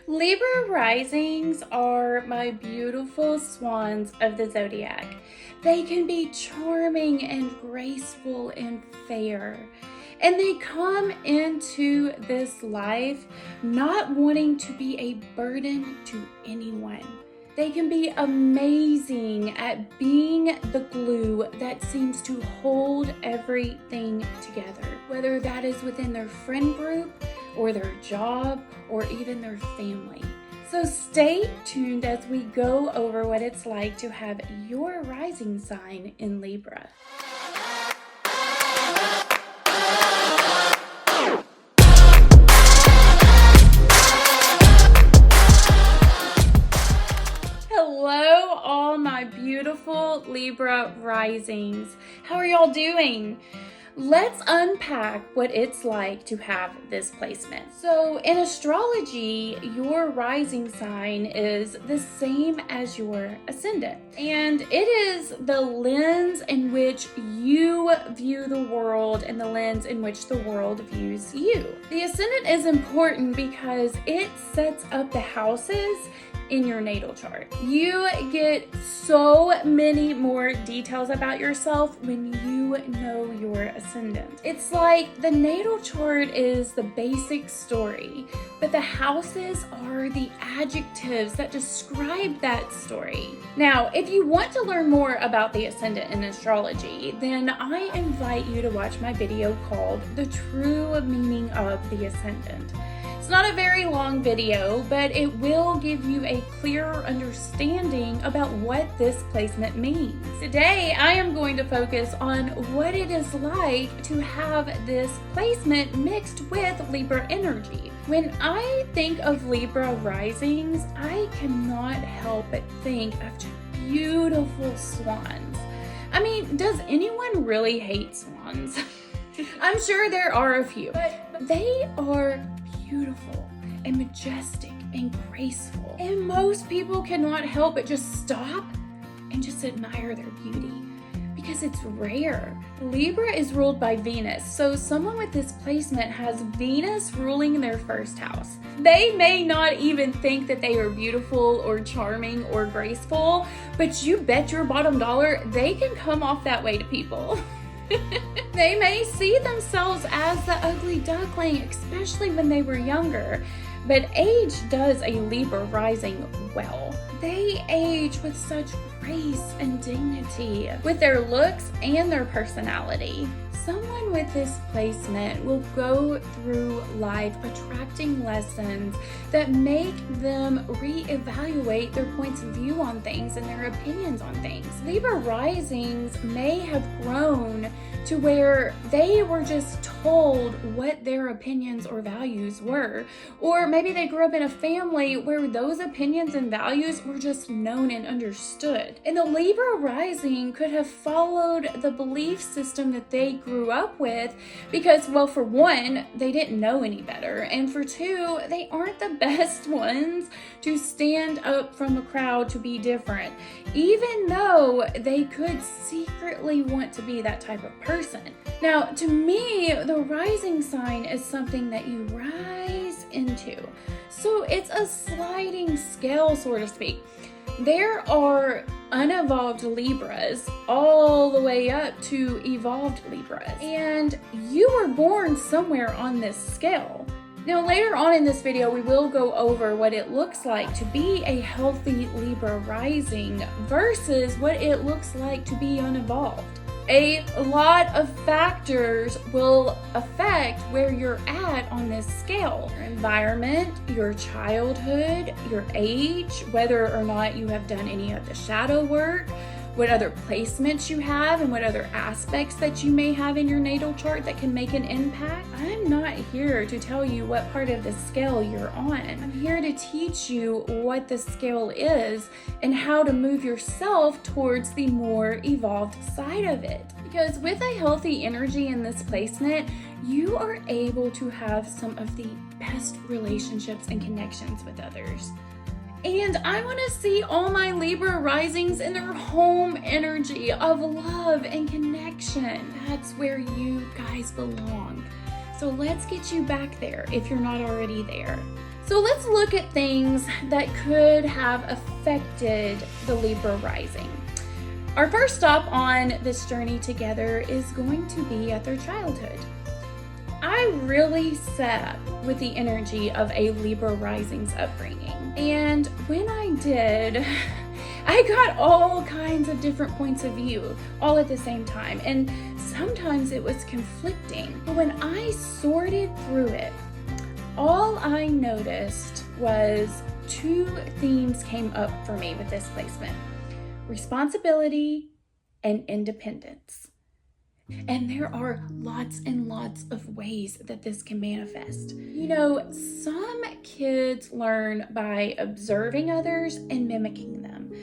Libra risings are my beautiful swans of the zodiac. They can be charming and graceful and fair. And they come into this life not wanting to be a burden to anyone. They can be amazing at being the glue that seems to hold everything together, whether that is within their friend group or their job or even their family. So stay tuned as we go over what it's like to have your rising sign in Libra. Hello, all my beautiful Libra risings. How are y'all doing? Let's unpack what it's like to have this placement. So in astrology, your rising sign is the same as your ascendant. And it is the lens in which you view the world and the lens in which the world views you. The ascendant is important because it sets up the houses in your natal chart. You get so many more details about yourself when you know your ascendant. It's like the natal chart is the basic story, but the houses are the adjectives that describe that story. Now, if you want to learn more about the ascendant in astrology, then I invite you to watch my video called The True Meaning of the Ascendant. It's not a very long video, but it will give you a clearer understanding about what this placement means. Today, I am going to focus on what it is like to have this placement mixed with Libra energy. When I think of Libra risings, I cannot help but think of just beautiful swans. I mean, does anyone really hate swans? I'm sure there are a few, but they are beautiful and majestic and graceful. And most people cannot help but just stop and just admire their beauty because it's rare. Libra is ruled by Venus, so someone with this placement has Venus ruling their first house. They may not even think that they are beautiful or charming or graceful, but you bet your bottom dollar they can come off that way to people. They may see themselves as the ugly duckling, especially when they were younger, but age does a Libra rising well. They age with such grace and dignity, with their looks and their personality. Someone with this placement will go through life attracting lessons that make them reevaluate their points of view on things and their opinions on things. Libra risings may have grown to where they were just told what their opinions or values were. Or maybe they grew up in a family where those opinions and values were just known and understood. And the Libra rising could have followed the belief system that they grew up with because, well, for one, they didn't know any better. And for two, they aren't the best ones to stand up from a crowd to be different, even though they could secretly want to be that type of person. Now, to me, the rising sign is something that you rise into. So it's a sliding scale, so to speak. There are unevolved Libras all the way up to evolved Libras. And you were born somewhere on this scale. Now, later on in this video, we will go over what it looks like to be a healthy Libra rising versus what it looks like to be unevolved. A lot of factors will affect where you're at on this scale. Your environment, your childhood, your age, whether or not you have done any of the shadow work, what other placements you have, and what other aspects that you may have in your natal chart that can make an impact. I'm not here to tell you what part of the scale you're on. I'm here to teach you what the scale is and how to move yourself towards the more evolved side of it. Because with a healthy energy in this placement, you are able to have some of the best relationships and connections with others. And I want to see all my Libra risings in their home energy of love and connection. That's where you guys belong. So let's get you back there if you're not already there. So let's look at things that could have affected the Libra rising. Our first stop on this journey together is going to be at their childhood. I really set up with the energy of a Libra rising's upbringing. And when I did, I got all kinds of different points of view all at the same time. And sometimes it was conflicting. But when I sorted through it, all I noticed was two themes came up for me with this placement: responsibility and independence. And there are lots and lots of ways that this can manifest. You know, some kids learn by observing others and mimicking them.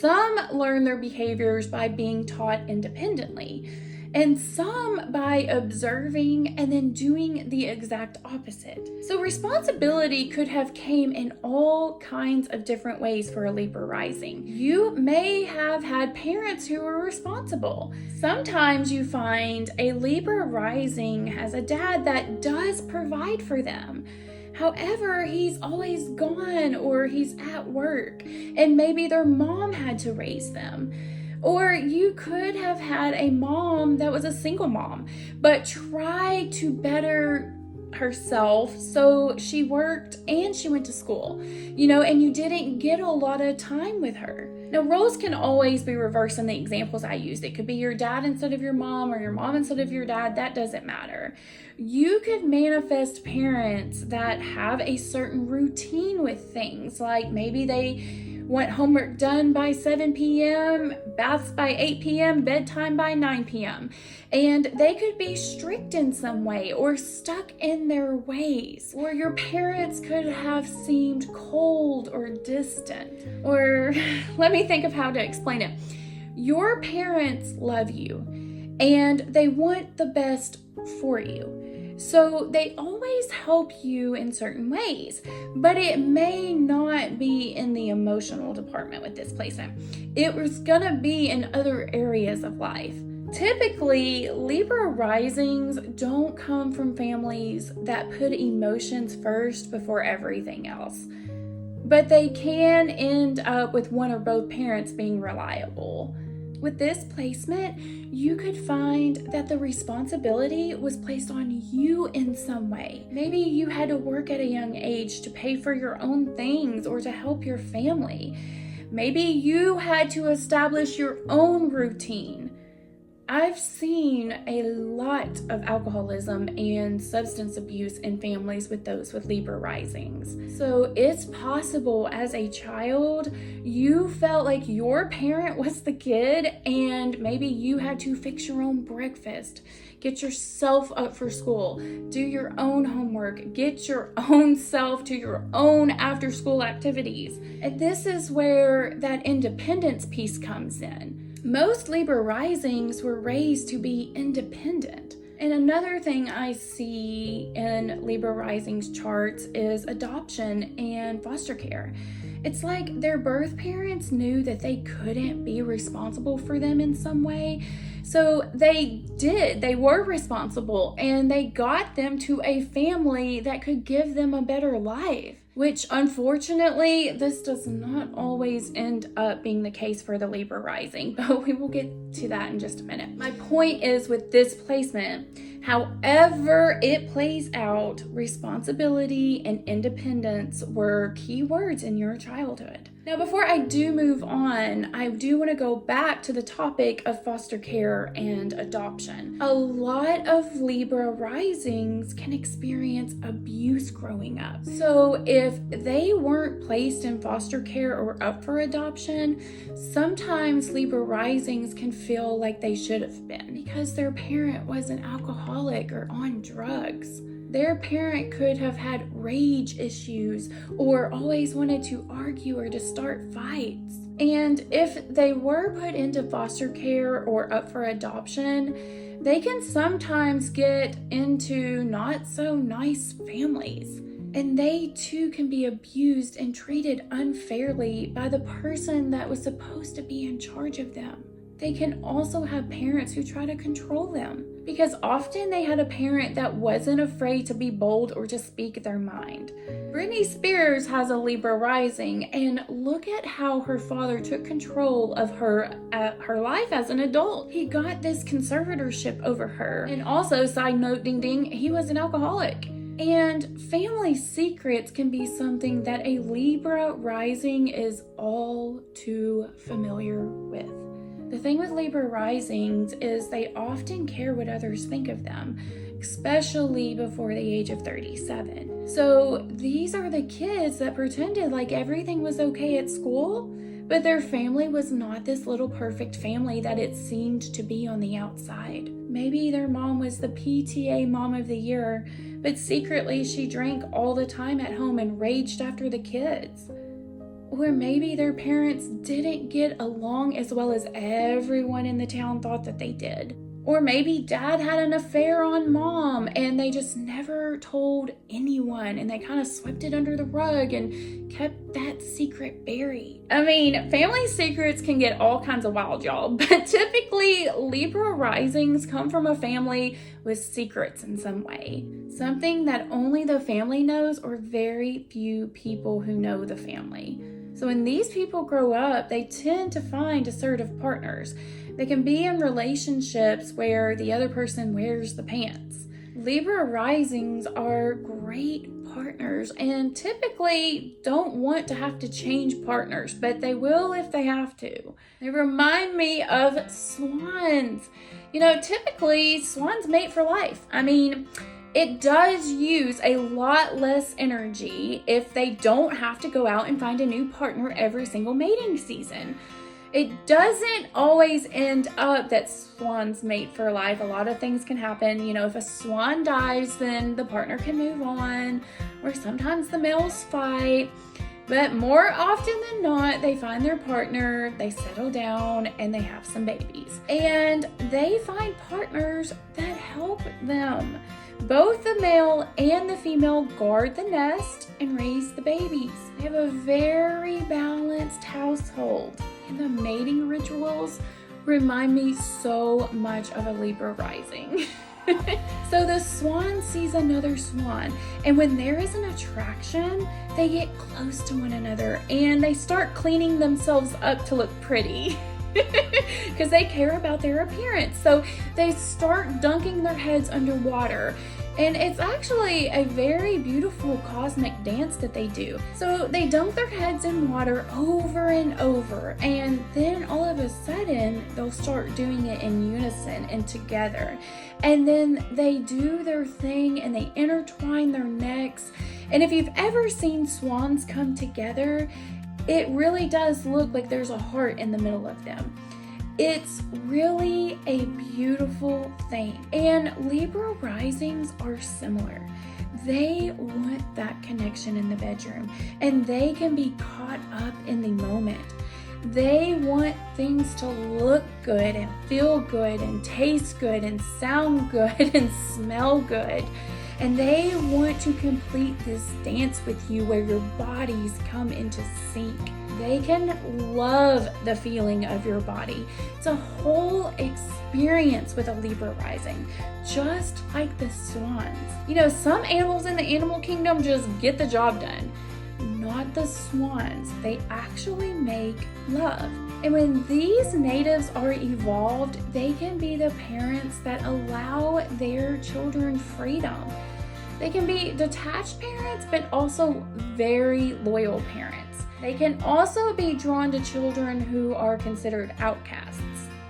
Some learn their behaviors by being taught independently. And some by observing and then doing the exact opposite. So responsibility could have came in all kinds of different ways for a Libra rising. You may have had parents who were responsible. Sometimes you find a Libra rising has a dad that does provide for them. However, he's always gone or he's at work, and maybe their mom had to raise them. Or you could have had a mom that was a single mom, but tried to better herself, so she worked and she went to school, you know, and you didn't get a lot of time with her. Now, roles can always be reversed in the examples I used. It could be your dad instead of your mom or your mom instead of your dad. That doesn't matter. You could manifest parents that have a certain routine with things, like maybe they want homework done by 7 p.m., baths by 8 p.m., bedtime by 9 p.m. And they could be strict in some way or stuck in their ways. Or your parents could have seemed cold or distant. Or let me think of how to explain it. Your parents love you and they want the best for you. So they always help you in certain ways, but it may not be in the emotional department with this placement. It was gonna be in other areas of life. Typically, Libra risings don't come from families that put emotions first before everything else, but they can end up with one or both parents being reliable. With this placement, you could find that the responsibility was placed on you in some way. Maybe you had to work at a young age to pay for your own things or to help your family. Maybe you had to establish your own routine. I've seen a lot of alcoholism and substance abuse in families with those with Libra risings. So it's possible as a child, you felt like your parent was the kid and maybe you had to fix your own breakfast, get yourself up for school, do your own homework, get your own self to your own after school activities. And this is where that independence piece comes in. Most Libra risings were raised to be independent. And another thing I see in Libra risings charts is adoption and foster care. It's like their birth parents knew that they couldn't be responsible for them in some way. So they were responsible and they got them to a family that could give them a better life. Which unfortunately, this does not always end up being the case for the Libra rising, but we will get to that in just a minute. My point is with this placement, however it plays out, responsibility and independence were key words in your childhood. Now, before I do move on, I do want to go back to the topic of foster care and adoption. A lot of Libra risings can experience abuse growing up. So if they weren't placed in foster care or up for adoption, sometimes Libra risings can feel like they should have been because their parent was an alcoholic or on drugs. Their parent could have had rage issues or always wanted to argue or to start fights. And if they were put into foster care or up for adoption, they can sometimes get into not so nice families. And they too can be abused and treated unfairly by the person that was supposed to be in charge of them. They can also have parents who try to control them. because often they had a parent that wasn't afraid to be bold or to speak their mind. Britney Spears has a Libra rising, and look at how her father took control of her life as an adult. He got this conservatorship over her. And also, side note, ding ding, he was an alcoholic. And family secrets can be something that a Libra rising is all too familiar with. The thing with Libra risings is they often care what others think of them, especially before the age of 37. So these are the kids that pretended like everything was okay at school, but their family was not this little perfect family that it seemed to be on the outside. Maybe their mom was the PTA Mom of the Year, but secretly she drank all the time at home and raged after the kids. Or maybe their parents didn't get along as well as everyone in the town thought that they did. Or maybe dad had an affair on mom and they just never told anyone and they kind of swept it under the rug and kept that secret buried. I mean, family secrets can get all kinds of wild, y'all, but typically Libra risings come from a family with secrets in some way. Something that only the family knows or very few people who know the family. So when these people grow up, they tend to find assertive partners. They can be in relationships where the other person wears the pants. Libra risings are great partners and typically don't want to have to change partners, but they will if they have to. They remind me of swans. You know, typically swans mate for life. I mean, it does use a lot less energy if they don't have to go out and find a new partner every single mating season. It doesn't always end up that swans mate for life. A lot of things can happen. You know, if a swan dies, then the partner can move on, or sometimes the males fight. But more often than not, they find their partner, they settle down, and they have some babies. And they find partners that help them. Both the male and the female guard the nest and raise the babies. They have a very balanced household. And the mating rituals remind me so much of a Libra rising. So the swan sees another swan, and when there is an attraction, they get close to one another and they start cleaning themselves up to look pretty. Because they care about their appearance. So they start dunking their heads underwater. And it's actually a very beautiful cosmic dance that they do. So they dunk their heads in water over and over. And then all of a sudden, they'll start doing it in unison and together. And then they do their thing and they intertwine their necks. And if you've ever seen swans come together, it really does look like there's a heart in the middle of them. It's really a beautiful thing. And Libra risings are similar. They want that connection in the bedroom, and they can be caught up in the moment. They want things to look good and feel good and taste good and sound good and smell good. And they want to complete this dance with you where your bodies come into sync. They can love the feeling of your body. It's a whole experience with a Libra rising, just like the swans. You know, some animals in the animal kingdom just get the job done. Not the swans. They actually make love. And when these natives are evolved, they can be the parents that allow their children freedom. They can be detached parents, but also very loyal parents. They can also be drawn to children who are considered outcasts.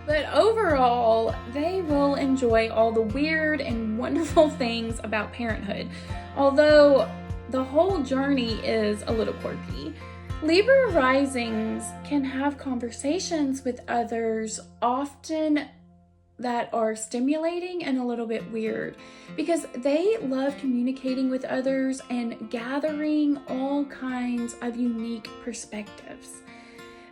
But overall, they will enjoy all the weird and wonderful things about parenthood, although the whole journey is a little quirky. Libra risings can have conversations with others, often that are stimulating and a little bit weird, because they love communicating with others and gathering all kinds of unique perspectives.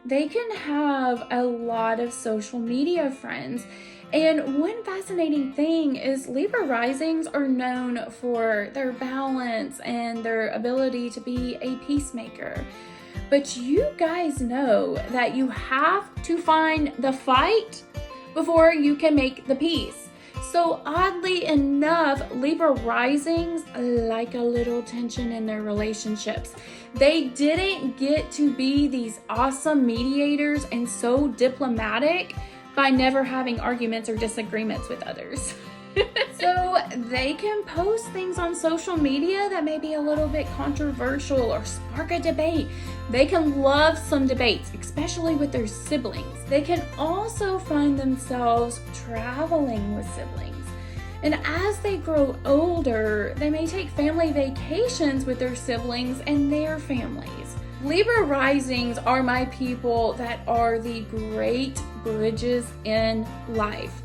They can have a lot of social media friends. And one fascinating thing is Libra risings are known for their balance and their ability to be a peacemaker. But you guys know that you have to find the fight before you can make the peace. So oddly enough, Libra risings like a little tension in their relationships. They didn't get to be these awesome mediators and so diplomatic by never having arguments or disagreements with others. So they can post things on social media that may be a little bit controversial or spark a debate. They can love some debates, especially with their siblings. They can also find themselves traveling with siblings. And as they grow older, they may take family vacations with their siblings and their families. Libra risings are my people that are the great bridges in life.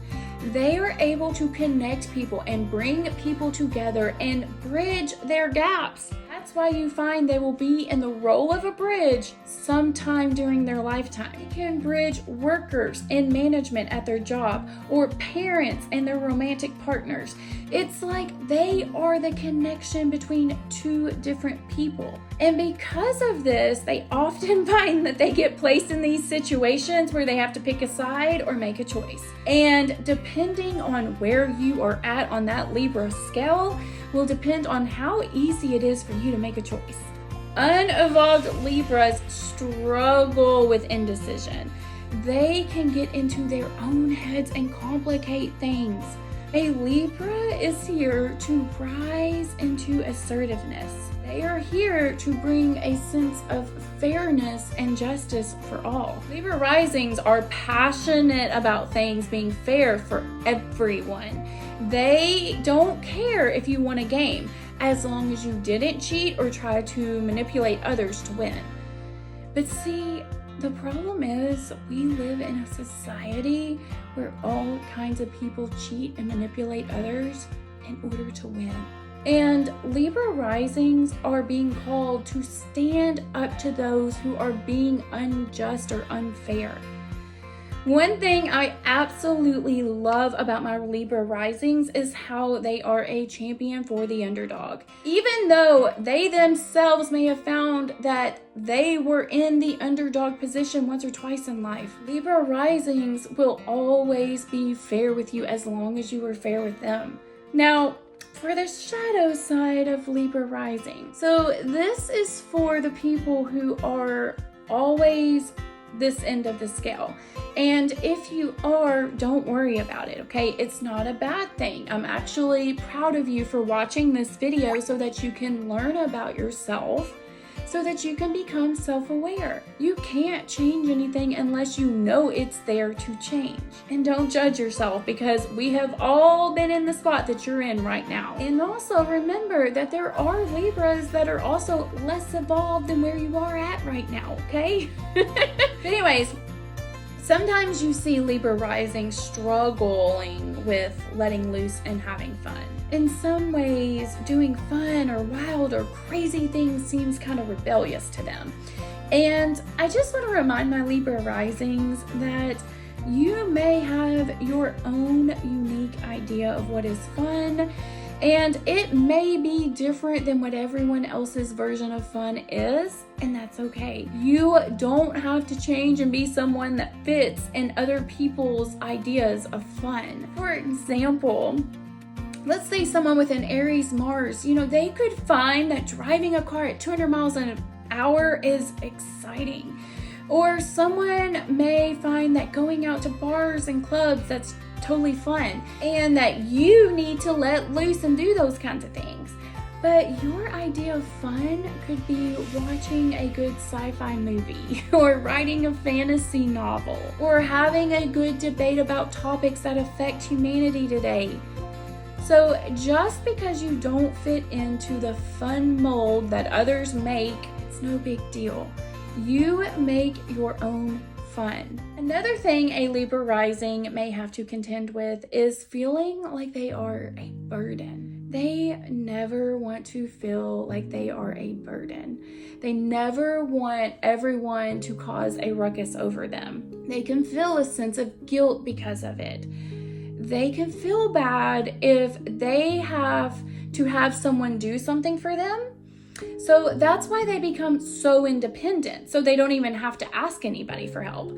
They are able to connect people and bring people together and bridge their gaps. That's why you find they will be in the role of a bridge sometime during their lifetime. They can bridge workers in management at their job or parents and their romantic partners. It's like they are the connection between two different people. And because of this, they often find that they get placed in these situations where they have to pick a side or make a choice. And depending on where you are at on that Libra scale will depend on how easy it is for you to make a choice. Unevolved Libras struggle with indecision. They can get into their own heads and complicate things. A Libra is here to rise into assertiveness. They are here to bring a sense of fairness and justice for all. Libra risings are passionate about things being fair for everyone. They don't care if you won a game, as long as you didn't cheat or try to manipulate others to win. But see, the problem is we live in a society where all kinds of people cheat and manipulate others in order to win. And Libra risings are being called to stand up to those who are being unjust or unfair. One thing I absolutely love about my Libra risings is how they are a champion for the underdog. Even though they themselves may have found that they were in the underdog position once or twice in life, Libra risings will always be fair with you as long as you are fair with them. Now, for the shadow side of Libra rising. So this is for the people who are always this end of the scale. And if you are, don't worry about it, okay? It's not a bad thing. I'm actually proud of you for watching this video so that you can learn about yourself, so that you can become self-aware. You can't change anything unless you know it's there to change. And don't judge yourself, because we have all been in the spot that you're in right now. And also remember that there are Libras that are also less evolved than where you are at right now, okay? Anyways, sometimes you see Libra rising struggling with letting loose and having fun. In some ways, doing fun or wild or crazy things seems kind of rebellious to them. And I just want to remind my Libra risings that you may have your own unique idea of what is fun, and it may be different than what everyone else's version of fun is, and that's okay. You don't have to change and be someone that fits in other people's ideas of fun. For example, let's say someone with an Aries Mars, they could find that driving a car at 200 miles an hour is exciting. Or someone may find that going out to bars and clubs, that's totally fun, and that you need to let loose and do those kinds of things. But your idea of fun could be watching a good sci-fi movie, or writing a fantasy novel, or having a good debate about topics that affect humanity today. So just because you don't fit into the fun mold that others make, it's no big deal. You make your own fun. Another thing a Libra rising may have to contend with is feeling like they are a burden. They never want to feel like they are a burden. They never want everyone to cause a ruckus over them. They can feel a sense of guilt because of it. They can feel bad if they have to have someone do something for them. So that's why they become so independent. So they don't even have to ask anybody for help.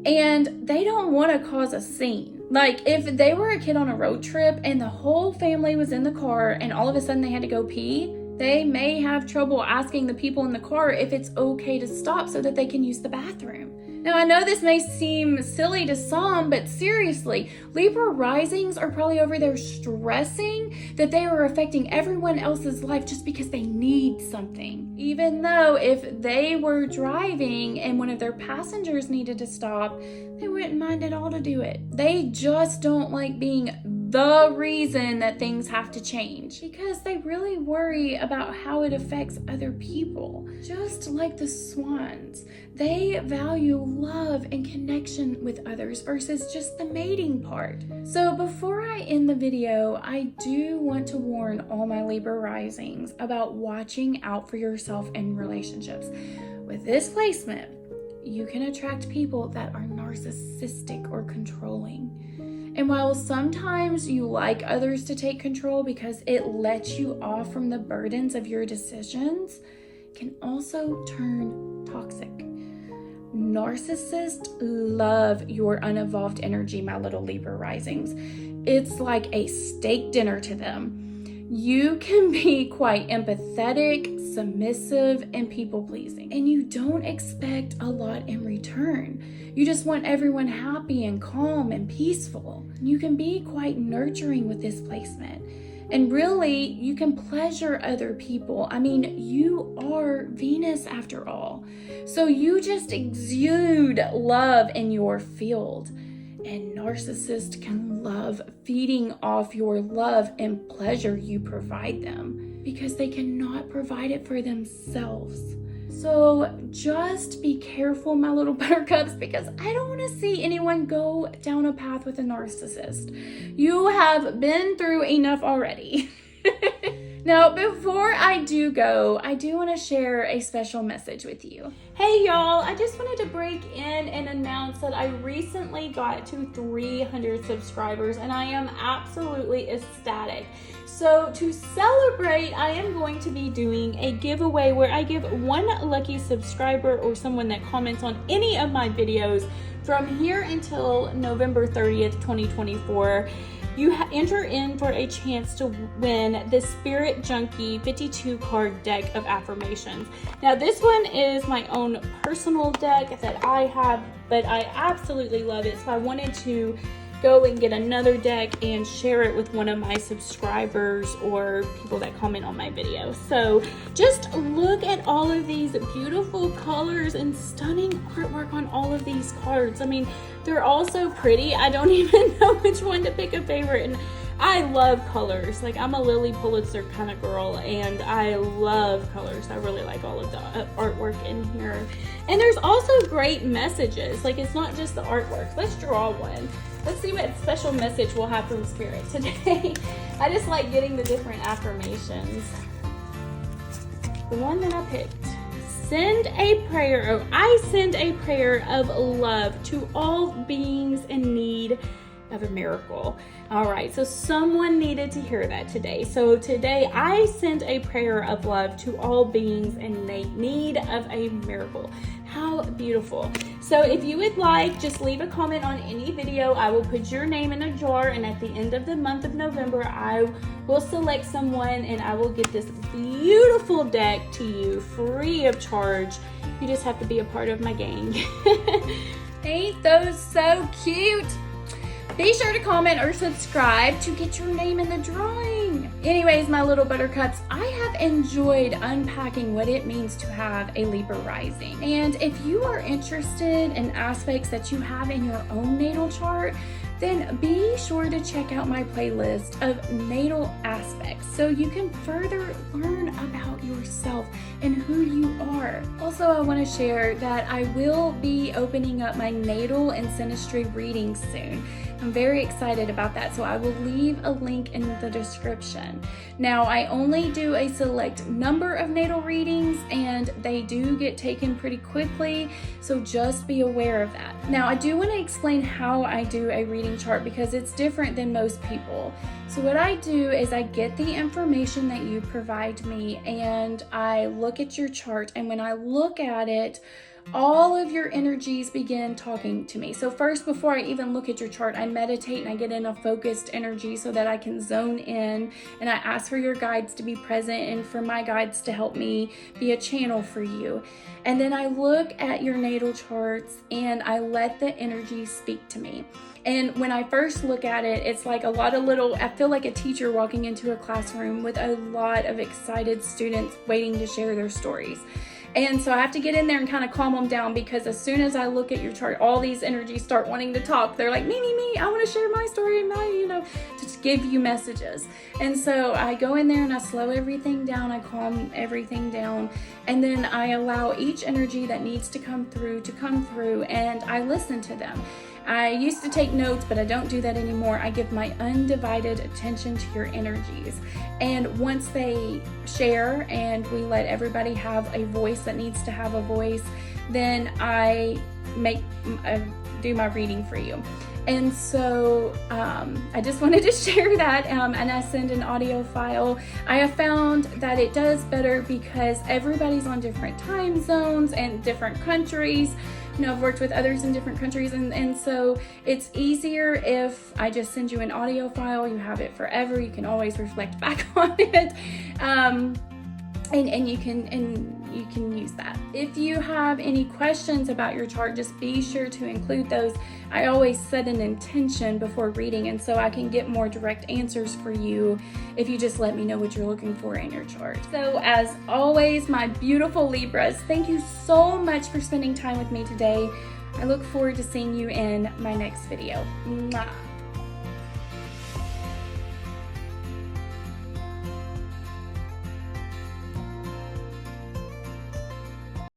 and they don't want to cause a scene. Like, if they were a kid on a road trip and the whole family was in the car and all of a sudden they had to go pee, they may have trouble asking the people in the car if it's okay to stop so that they can use the bathroom. Now, I know this may seem silly to some, but seriously, Libra risings are probably over there stressing that they are affecting everyone else's life just because they need something. Even though if they were driving and one of their passengers needed to stop, they wouldn't mind at all to do it. They just don't like being the reason that things have to change because they really worry about how it affects other people. Just like the swans, they value love and connection with others versus just the mating part. So before I end the video, I do want to warn all my Libra risings about watching out for yourself in relationships. With this placement, you can attract people that are narcissistic or controlling. And while sometimes you like others to take control because it lets you off from the burdens of your decisions, it can also turn toxic. Narcissists love your unevolved energy, my little Libra risings. It's like a steak dinner to them. You can be quite empathetic, submissive, and people-pleasing. And you don't expect a lot in return. You just want everyone happy and calm and peaceful. You can be quite nurturing with this placement. And really, you can pleasure other people. I mean, you are Venus after all. So you just exude love in your field. And narcissists can love feeding off your love and pleasure you provide them because they cannot provide it for themselves. So just be careful, my little buttercups, because I don't want to see anyone go down a path with a narcissist. You have been through enough already. Now, before I do go, I do want to share a special message with you. Hey y'all, I just wanted to break in and announce that I recently got to 300 subscribers and I am absolutely ecstatic. So to celebrate, I am going to be doing a giveaway where I give one lucky subscriber or someone that comments on any of my videos from here until November 30th, 2024. You enter in for a chance to win the Spirit Junkie 52 card deck of affirmations. Now this one is my own personal deck that I have, but I absolutely love it. So I wanted to go and get another deck and share it with one of my subscribers or people that comment on my video. So just look at all of these beautiful colors and stunning artwork on all of these cards. I mean, they're all so pretty. I don't even know which one to pick a favorite. And I love colors. Like, I'm a Lily Pulitzer kind of girl and I love colors. I really like all of the artwork in here. And there's also great messages. Like, it's not just the artwork. Let's draw one. Let's see what special message we'll have from Spirit today. I just like getting the different affirmations. The one that I picked. I send a prayer of love to all beings in need of a miracle. All right, so someone needed to hear that today. So today I send a prayer of love to all beings in need of a miracle. How beautiful. So if you would like, just leave a comment on any video. I will put your name in a jar, and at the end of the month of November, I will select someone and I will get this beautiful deck to you free of charge. You just have to be a part of my gang. Ain't those so cute? Be sure to comment or subscribe to get your name in the drawing. Anyways, my little buttercups, I have enjoyed unpacking what it means to have a Libra rising. And if you are interested in aspects that you have in your own natal chart, then be sure to check out my playlist of natal aspects so you can further learn about yourself and who you are. Also, I want to share that I will be opening up my natal and synastry readings soon. I'm very excited about that, so I will leave a link in the description. Now, I only do a select number of natal readings, and they do get taken pretty quickly, so just be aware of that. Now, I do want to explain how I do a reading chart because it's different than most people. So what I do is I get the information that you provide me, and I look at your chart, and when I look at it, all of your energies begin talking to me. So first, before I even look at your chart, I meditate and I get in a focused energy so that I can zone in, and I ask for your guides to be present and for my guides to help me be a channel for you. And then I look at your natal charts and I let the energy speak to me. And when I first look at it, it's like a lot of little, I feel like a teacher walking into a classroom with a lot of excited students waiting to share their stories. And so I have to get in there and kind of calm them down, because as soon as I look at your chart, all these energies start wanting to talk. They're like, me, I want to share my story and to give you messages. And so I go in there and I slow everything down. I calm everything down. And then I allow each energy that needs to come through, and I listen to them. I used to take notes, but I don't do that anymore. I give my undivided attention to your energies. And once they share and we let everybody have a voice that needs to have a voice, then I do my reading for you. And so I just wanted to share that, and I send an audio file. I have found that it does better because everybody's on different time zones and different countries. I've worked with others in different countries, and so it's easier if I just send you an audio file. You have it forever. You can always reflect back on it, and you can use that. If you have any questions about your chart, just be sure to include those. I always set an intention before reading, and so I can get more direct answers for you if you just let me know what you're looking for in your chart. So as always, my beautiful Libras, thank you so much for spending time with me today. I look forward to seeing you in my next video. Mwah.